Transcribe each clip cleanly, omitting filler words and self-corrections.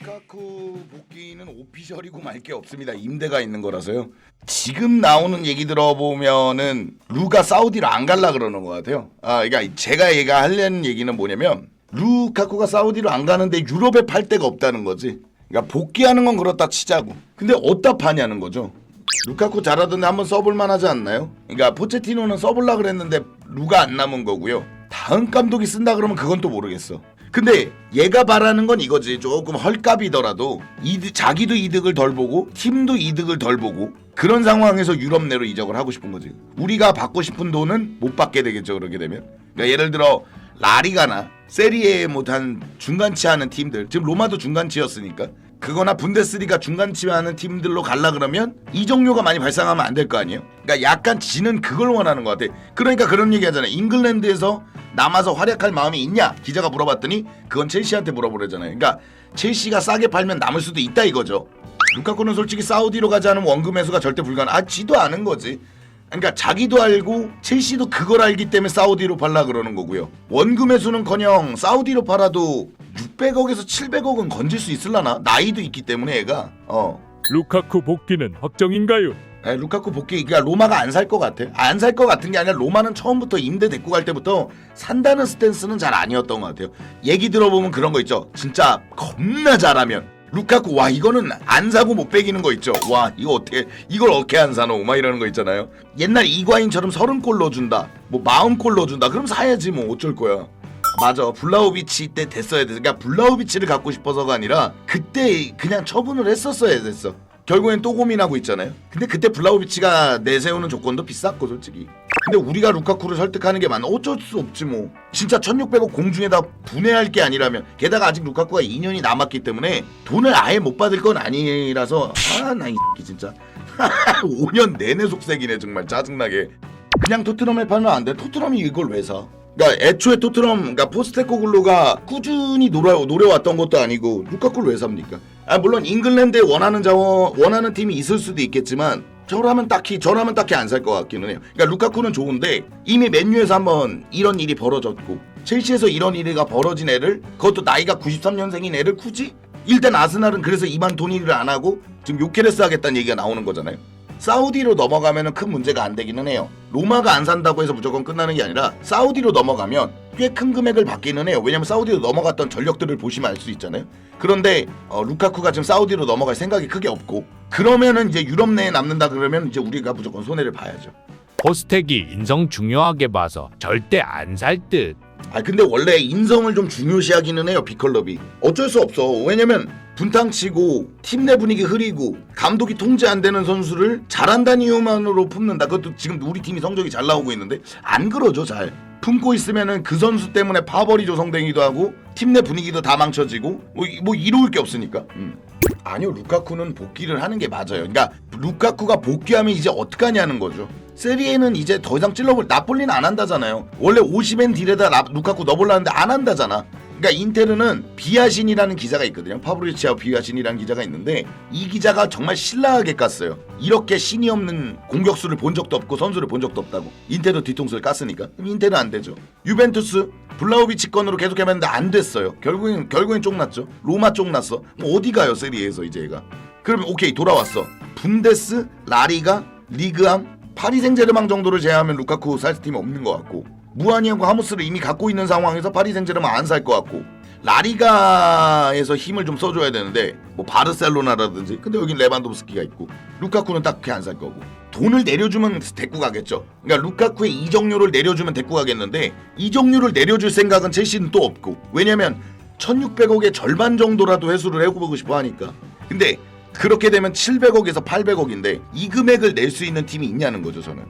루카쿠 복귀는 오피셜이고 말 게 없습니다. 임대가 있는 거라서요. 지금 나오는 얘기 들어보면은 루가 사우디로 안 갈라 그러는 것 같아요. 그러니까 제가 하려는 얘기는 뭐냐면 루카쿠가 사우디로 안 가는데 유럽에 팔 데가 없다는 거지. 그러니까 복귀하는 건 그렇다 치자고. 근데 어디다 파냐는 거죠. 루카쿠 잘하던데 한번 써볼 만하지 않나요? 그러니까 포체티노는 써볼라 그랬는데 루가 안 남은 거고요. 다음 감독이 쓴다 그러면 그건 또 모르겠어. 근데 얘가 바라는 건 이거지. 조금 헐값이더라도 자기도 이득을 덜 보고 팀도 이득을 덜 보고 그런 상황에서 유럽 내로 이적을 하고 싶은 거지. 우리가 받고 싶은 돈은 못 받게 되겠죠. 그렇게 되면. 그러니까 예를 들어 라리가나 세리에 못한 중간치 하는 팀들, 지금 로마도 중간치였으니까 그거나 분데스리가 중간치 하는 팀들로 갈라 그러면 이적료가 많이 발생하면 안 될 거 아니에요. 그러니까 약간 지는 그걸 원하는 것 같아. 그러니까 그런 얘기 하잖아요. 잉글랜드에서 남아서 활약할 마음이 있냐? 기자가 물어봤더니 그건 첼시한테 물어보래잖아요. 그러니까 첼시가 싸게 팔면 남을 수도 있다 이거죠. 루카쿠는 솔직히 사우디로 가지 않으면 원금 회수가 절대 불가능. 지도 아는 거지. 그러니까 자기도 알고 첼시도 그걸 알기 때문에 사우디로 팔라 그러는 거고요. 원금 회수는커녕 사우디로 팔아도 600억에서 700억은 건질 수 있을라나? 나이도 있기 때문에 얘가. 루카쿠 복귀는 확정인가요? 루카쿠 복귀, 그러니까 로마가 안 살 것 같아. 안 살 것 같은 게 아니라 로마는 처음부터 임대 데리고 갈 때부터 산다는 스탠스는 잘 아니었던 것 같아요. 얘기 들어보면 그런 거 있죠. 진짜 겁나 잘하면 루카쿠 와 이거는 안 사고 못 빼기는 거 있죠. 와 이걸 어떻게 안 사노 막 이러는 거 있잖아요. 옛날 이과인처럼 30골 넣어준다, 뭐 40골 넣어준다, 그럼 사야지 뭐 어쩔 거야. 맞아, 블라우비치 때 됐어야 돼. 그러니까 블라우비치를 갖고 싶어서가 아니라 그때 그냥 처분을 했었어야 됐어. 결국엔 또 고민하고 있잖아요. 근데 그때 블라우비치가 내세우는 조건도 비쌌고 솔직히. 근데 우리가 루카쿠를 설득하는 게 맞나? 어쩔 수 없지 뭐. 진짜 1600억 공중에다 분해할 게 아니라면. 게다가 아직 루카쿠가 2년이 남았기 때문에 돈을 아예 못 받을 건 아니라서 나 이 진짜 5년 내내 속색이네 정말 짜증나게. 그냥 토트넘에 팔면 안 돼. 토트넘이 이걸 왜 사? 그러니까 애초에 토트넘, 그러니까 포스테코글루가 꾸준히 노려왔던 것도 아니고 루카쿠를 왜 삽니까? 물론 잉글랜드에 원하는 팀이 있을 수도 있겠지만 저라면 딱히 안 살 것 같기는 해요. 그러니까 루카쿠는 좋은데 이미 맨유에서 한번 이런 일이 벌어졌고 첼시에서 이런 일이 벌어진 애를, 그것도 나이가 93년생인 애를 굳이? 일단 아스날은 그래서 이만 돈일을 안 하고 지금 요케레스 하겠다는 얘기가 나오는 거잖아요. 사우디로 넘어가면 큰 문제가 안 되기는 해요. 로마가 안 산다고 해서 무조건 끝나는 게 아니라 사우디로 넘어가면 꽤 큰 금액을 받기는 해요. 왜냐면 사우디로 넘어갔던 전력들을 보시면 알 수 있잖아요. 그런데 루카쿠가 지금 사우디로 넘어갈 생각이 크게 없고, 그러면은 이제 유럽 내에 남는다 그러면 이제 우리가 무조건 손해를 봐야죠. 포스텍이 인성 중요하게 봐서 절대 안 살 듯. 근데 원래 인성을 좀 중요시하기는 해요, 빅클럽이. 어쩔 수 없어. 왜냐면 분탕치고 팀 내 분위기 흐리고 감독이 통제 안 되는 선수를 잘한다는 이유만으로 품는다. 그것도 지금 우리 팀이 성적이 잘 나오고 있는데 안 그러죠. 잘 품고 있으면은 그 선수 때문에 파벌이 조성되기도 하고 팀 내 분위기도 다 망쳐지고 뭐 이로울 게 없으니까. 아니요, 루카쿠는 복귀를 하는 게 맞아요. 그러니까 루카쿠가 복귀하면 이제 어떡하냐는 거죠. 세리에는 이제 더 이상 찔러볼, 나폴리는 안 한다잖아요. 원래 오시멘 딜에다 루카쿠 넣어보려는데 안 한다잖아. 그러니까 인테르는 비아신이라는 기자가 있거든요. 파브리치아 비아신이라는 기자가 있는데 이 기자가 정말 신랄하게 깠어요. 이렇게 신이 없는 공격수를 본 적도 없고 선수를 본 적도 없다고. 인테르 뒤통수를 깠으니까. 그럼 인테르는 안 되죠. 유벤투스 블라우비치 건으로 계속 해봤는데 안 됐어요. 결국엔 쫑났죠. 로마 쫑났어. 뭐 어디 가요 세리에서 이제 얘가. 그러면 오케이, 돌아왔어. 분데스, 라리가, 리그암, 파리 생제르맹 정도를 제외하면 루카쿠 살 팀이 없는 것 같고, 무아니하고 하무스를 이미 갖고 있는 상황에서 파리 생제르맹 안 살 것 같고, 라리가에서 힘을 좀 써줘야 되는데 뭐 바르셀로나라든지, 근데 여긴 레반도프스키가 있고 루카쿠는 딱히 안 살 거고, 돈을 내려주면 데리고 가겠죠. 그러니까 루카쿠의 이적료를 내려주면 데리고 가겠는데 이적료를 내려줄 생각은 첼시는 또 없고, 왜냐면 1600억의 절반 정도라도 회수를 해보고 싶어 하니까. 근데 그렇게 되면 700억에서 800억인데 이 금액을 낼 수 있는 팀이 있냐는 거죠 저는.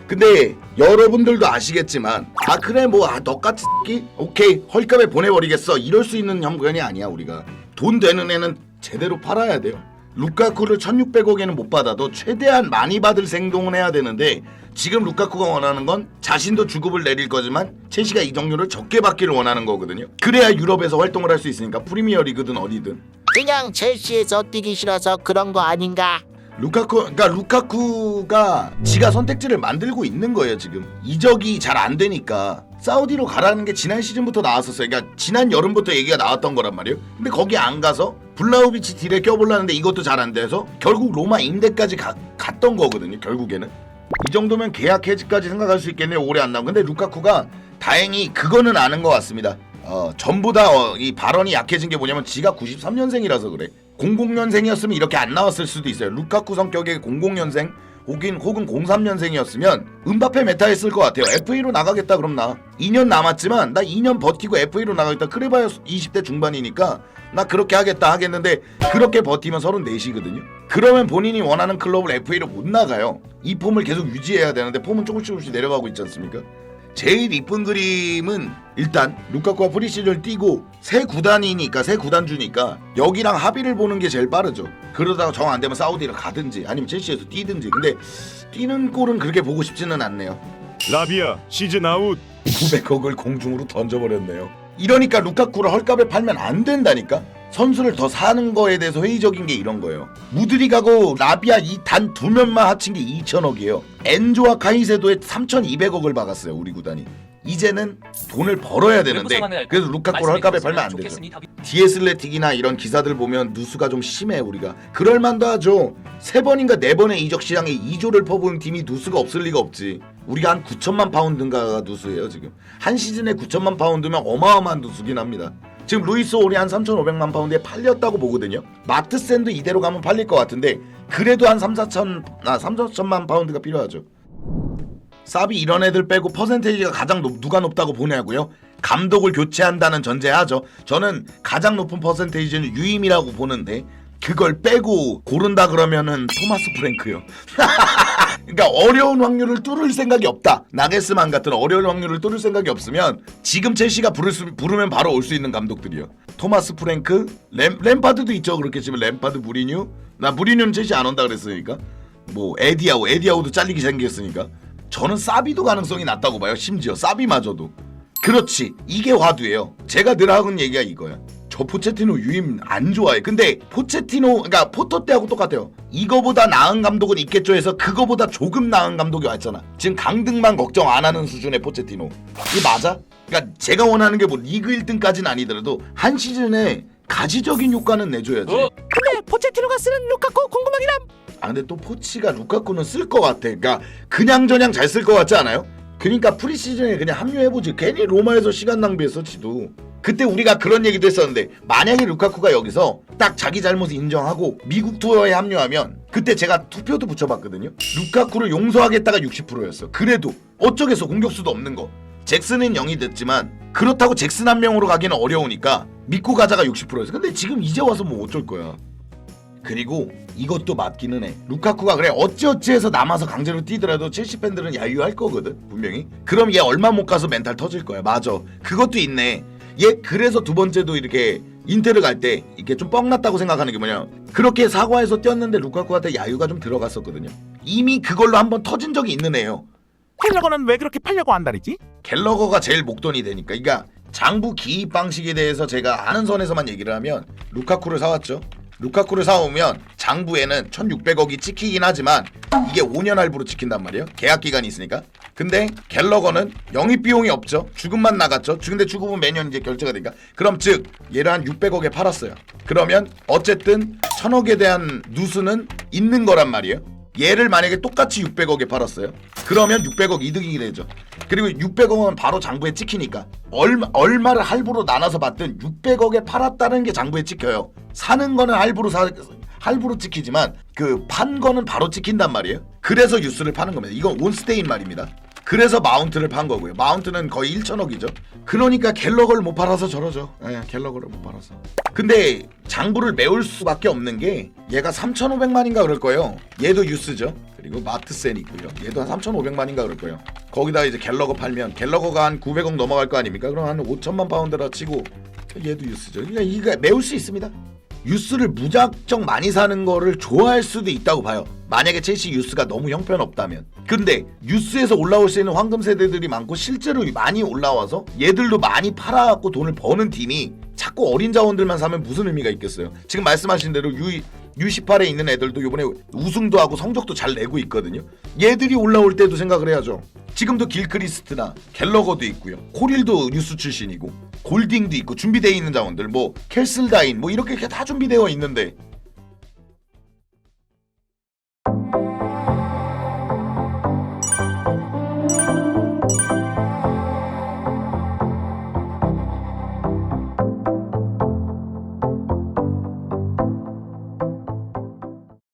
근데 여러분들도 아시겠지만 그래 뭐 너같이 새끼 오케이 헐값에 보내버리겠어 이럴 수 있는 형편이 아니야. 우리가 돈 되는 애는 제대로 팔아야 돼요. 루카쿠를 1600억에는 못 받아도 최대한 많이 받을 행동을 해야 되는데, 지금 루카쿠가 원하는 건 자신도 주급을 내릴 거지만 첼시가 이적료를 적게 받기를 원하는 거거든요. 그래야 유럽에서 활동을 할 수 있으니까, 프리미어 리그든 어디든. 그냥 첼시에서 뛰기 싫어서 그런 거 아닌가? 그러니까 루카쿠가 지가 선택지를 만들고 있는 거예요. 지금 이적이 잘 안 되니까 사우디로 가라는 게 지난 시즌부터 나왔었어요. 그러니까 지난 여름부터 얘기가 나왔던 거란 말이에요. 근데 거기 안 가서 블라우비치 딜에 껴보려는데 이것도 잘 안 돼서 결국 로마 임대까지 갔던 거거든요. 결국에는 이 정도면 계약 해지까지 생각할 수 있겠네요. 오래 안 나온. 근데 루카쿠가 다행히 그거는 아는 것 같습니다. 전부 다 이 발언이 약해진 게 뭐냐면 지가 93년생이라서 그래. 00년생이었으면 이렇게 안 나왔을 수도 있어요. 루카쿠 성격의 00년생 혹은 03년생이었으면 은바페 메타했을 것 같아요. FA로 나가겠다 그럼 나 2년 남았지만 나 2년 버티고 FA로 나가겠다. 그래봐야 20대 중반이니까 나 그렇게 하겠다 하겠는데 그렇게 버티면 34이거든요. 그러면 본인이 원하는 클럽을 FA로 못 나가요. 이 폼을 계속 유지해야 되는데 폼은 조금씩 내려가고 있지 않습니까? 제일 이쁜 그림은 일단 루카쿠가 프리시즌을 뛰고 새 구단이니까 새 구단주니까 여기랑 합의를 보는 게 제일 빠르죠. 그러다가 정 안 되면 사우디를 가든지 아니면 첼시에서 뛰든지. 근데 뛰는 꼴은 그렇게 보고 싶지는 않네요. 라비아 시즌 아웃. 900억을 공중으로 던져버렸네요. 이러니까 루카쿠를 헐값에 팔면 안 된다니까. 선수를 더 사는 거에 대해서 회의적인 게 이런 거예요. 무드릭하고 라비아 이 단 두 면만 합친 게 2천억이에요. 엔조와 카이세도에 3,200억을 박았어요. 우리 구단이. 이제는 돈을 벌어야 되는데 그래서 루카쿠를 헐값에 팔면 안 되죠. 디에슬레틱이나 이런 기사들 보면 누수가 좀 심해. 우리가 그럴만도 하죠. 3번인가 4번의 이적 시장에 2조를 퍼부은 팀이 누수가 없을 리가 없지. 우리가 한 9천만 파운드인가가 누수예요. 지금 한 시즌에 9천만 파운드면 어마어마한 누수긴 합니다. 지금 루이스 올이 한 3,500만 파운드에 팔렸다고 보거든요. 마트센도 이대로 가면 팔릴 것 같은데 그래도 한 3,4천만 파운드가 필요하죠. 사비 이런 애들 빼고 퍼센테이지가 가장 누가 높다고 보냐고요? 감독을 교체한다는 전제하죠. 저는 가장 높은 퍼센테이지는 유임이라고 보는데 그걸 빼고 고른다 그러면은 토마스 프랭크요. 그러니까 어려운 확률을 뚫을 생각이 없다. 나게스만 같은 어려운 확률을 뚫을 생각이 없으면 지금 첼시가 부르면 바로 올 수 있는 감독들이요. 토마스 프랭크, 램파드도 있죠. 그렇게 치면 램파드, 무리뉴. 나 무리뉴는 첼시 안 온다 그랬으니까. 뭐 에디아우도 잘리기 생겼으니까. 저는 사비도 가능성이 낮다고 봐요. 심지어 사비마저도. 그렇지. 이게 화두예요. 제가 늘 하는 얘기가 이거야. 저 포체티노 유임 안 좋아해. 근데 포체티노 그러니까 포터 때하고 똑같아요. 이거보다 나은 감독은 있겠죠 해서 그거보다 조금 나은 감독이 왔잖아. 지금 강등만 걱정 안 하는 수준의 포체티노. 이 맞아? 그러니까 제가 원하는 게 뭐 리그 1등까지는 아니더라도 한 시즌에 가시적인 효과는 내줘야지. 근데 포체티노가 쓰는 루카쿠 궁금하긴 함. 아 근데 또 포치가 루카쿠는 쓸 것 같아. 그러니까 그냥저냥 잘 쓸 것 같지 않아요? 그러니까 프리시즌에 그냥 합류해보지. 괜히 로마에서 시간 낭비했어 지도. 그때 우리가 그런 얘기도 했었는데 만약에 루카쿠가 여기서 딱 자기 잘못을 인정하고 미국 투어에 합류하면 그때 제가 투표도 붙여봤거든요. 루카쿠를 용서하겠다가 60%였어. 그래도 어쩌겠어. 공격수도 없는 거. 잭슨은 0이 됐지만 그렇다고 잭슨 한 명으로 가기는 어려우니까 믿고 가자가 60%였어. 근데 지금 이제 와서 뭐 어쩔 거야. 그리고 이것도 맞기는 해. 루카쿠가 그래 어찌어찌해서 남아서 강제로 뛰더라도 첼시 팬들은 야유할 거거든 분명히. 그럼 얘 얼마 못 가서 멘탈 터질 거야. 맞아. 그것도 있네. 얘 그래서 두 번째도 이렇게 인테르 갈 때 이렇게 좀 뻥났다고 생각하는 게 뭐냐. 그렇게 사과해서 뛰었는데 루카쿠한테 야유가 좀 들어갔었거든요. 이미 그걸로 한번 터진 적이 있는 애예요. 갤러거는 왜 그렇게 팔려고 한다리지? 갤러거가 제일 목돈이 되니까. 그러니까 장부 기입 방식에 대해서 제가 아는 선에서만 얘기를 하면 루카쿠를 사왔죠. 루카쿠를 사오면 장부에는 1,600억이 찍히긴 하지만 이게 5년 할부로 찍힌단 말이에요. 계약 기간이 있으니까. 근데 갤러거는 영입 비용이 없죠. 주급만 나갔죠. 근데 주급은 매년 이제 결제가 되니까. 그럼 즉 얘를 한 600억에 팔았어요. 그러면 어쨌든 1,000억에 대한 누수는 있는 거란 말이에요. 얘를 만약에 똑같이 600억에 팔았어요. 그러면 600억 이득이 되죠. 그리고 600억은 바로 장부에 찍히니까 얼마를 할부로 나눠서 받든 600억에 팔았다는 게 장부에 찍혀요. 사는 거는 할부로 찍히지만 그 판 거는 바로 찍힌단 말이에요. 그래서 유스를 파는 겁니다. 이건 온스테인 말입니다. 그래서 마운트를 판 거고요. 마운트는 거의 1,000억이죠. 그러니까 갤러거를 못 팔아서 저러죠. 갤러거를 못 팔아서. 근데 장부를 메울 수밖에 없는 게 얘가 3,500만인가 그럴 거예요. 얘도 유스죠. 그리고 마트센 있고요. 얘도 한 3,500만인가 그럴 거예요. 거기다가 이제 갤러거 팔면 갤러거가 한 900억 넘어갈 거 아닙니까? 그럼 한 5천만 파운드라 치고 얘도 유스죠. 그러니까 이거 메울 수 있습니다. 유스를 무작정 많이 사는 거를 좋아할 수도 있다고 봐요. 만약에 첼시 유스가 너무 형편없다면. 근데 유스에서 올라올 수 있는 황금 세대들이 많고 실제로 많이 올라와서 얘들도 많이 팔아갖고 돈을 버는 팀이 자꾸 어린 자원들만 사면 무슨 의미가 있겠어요. 지금 말씀하신 대로 U18에 있는 애들도 이번에 우승도 하고 성적도 잘 내고 있거든요. 얘들이 올라올 때도 생각을 해야죠. 지금도 길크리스트나 갤러거도 있고요. 코릴도 뉴스 출신이고 골딩도 있고 준비되어 있는 자원들 뭐 켈슬다인 뭐 이렇게 다 준비되어 있는데